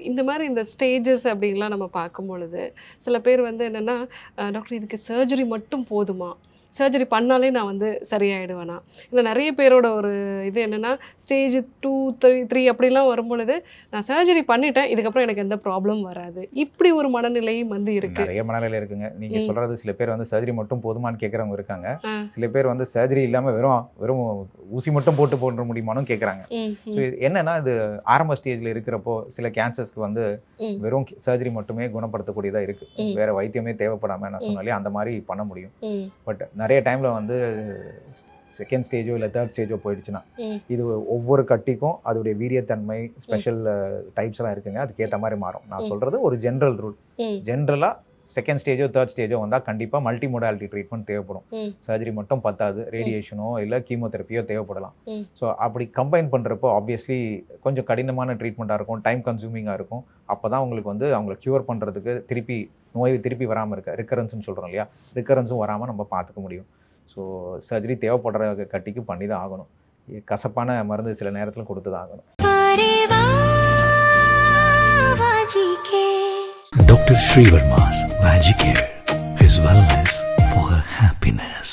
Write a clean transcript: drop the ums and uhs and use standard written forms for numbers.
இந்த மாரி இந்த ஸ்டேஜஸ் அப்படின்லாம் நம்ம பார்க்கும் பொழுது, சில பேர் வந்து என்னன்னா, டாக்டர் இதுக்கு சர்ஜரி மட்டும் போதுமா? சர்ஜரி பண்ணாலே நான் வந்து சரியாயிடுவேனா? இல்ல நெறைய பேரோட ஒரு இது என்னன்னா, ஸ்டேஜ் 2, 3 அப்படிலாம் வரும்பொழுது, நான் சர்ஜரி பண்ணிட்டேன். இதுக்கப்புறம் எனக்கு எந்த ப்ராப்ளமும் வராது. இப்படி ஒரு மனநிலையும் வந்து இருக்கு. நெறைய மனநிலை இருக்குங்க. நீங்க ம். சொல்றது சில பேர் வந்து சர்ஜரி மட்டும் போதுமான்னு கேட்கிறவங்க இருக்காங்க. ஆ. சில பேர் வந்து சர்ஜரி இல்லாம வெறும் வெறும் ஊசி மட்டும் போட முடியுமான்னும் கேட்குறாங்க. ம். ஸோ ம். என்னன்னா, இது ஆரம்ப ஸ்டேஜ்ல இருக்கிறப்போ, சில கேன்சர்ஸ்க்கு வந்து ம். வெறும் சர்ஜரி மட்டுமே குணப்படுத்தக்கூடியதா இருக்கு. ம். வேற வைத்தியமே தேவைப்படாம நான் ம். சொன்னேன் இல்லையா, அந்த மாரி பண்ண முடியும். ம். பட் நெறைய டைம்ல வந்து 2ண்ட் ஸ்டேஜோ இல்ல 3ர்ட் ஸ்டேஜோ போயிடுச்சுன்னா, ம். இது ஒவ்வொரு கட்டிக்கும் அதோடைய வீரியத்தன்மை, ம். ஸ்பெஷல் டைப்ஸ்லாம் இருக்குங்க. அதுக்கேத்த மாரி மாறும். நான் ம். சொல்றது ஒரு ஜெனரல் ரூல். ம். ஜெனரலா 2ண்ட் ஸ்டேஜோ, 3ர்ட் ஸ்டேஜோ வந்தா கண்டிப்பா மல்டி மோடாலிட்டி ட்ரீட்மெண்ட் தேவைப்படும். ம். சர்ஜரி மட்டும் பத்தாது. ம். ரேடியேஷனோ இல்ல கீமோதெரபியோ தேவைப்படலாம். ம். ஸோ அப்படி கம்பைன் பண்றப்போ ஆப்வியஸ்லி கொஞ்சம் கடினமான ட்ரீட்மெண்ட்டா இருக்கும். டைம் கன்சூமிங்கா இருக்கும். அப்பதான் உங்களுக்கு வந்து அவங்கள கியூர் பண்றதுக்கு நோய் திருப்பி வராம இருக்க ரிகரன்ஸ்ன்னு சொல்றோம் இல்லையா? ரிகரன்ஸும் வராம நம்ம பார்த்துக்க முடியும். ஸோ சர்ஜரி தேவைப்படுற கட்டிக்கு பண்ணி தான் ஆகணும். கசப்பான மருந்து சில நேரத்தில குடுத்து தான் ஆகணும். Dr. Srivarma's Magic Care.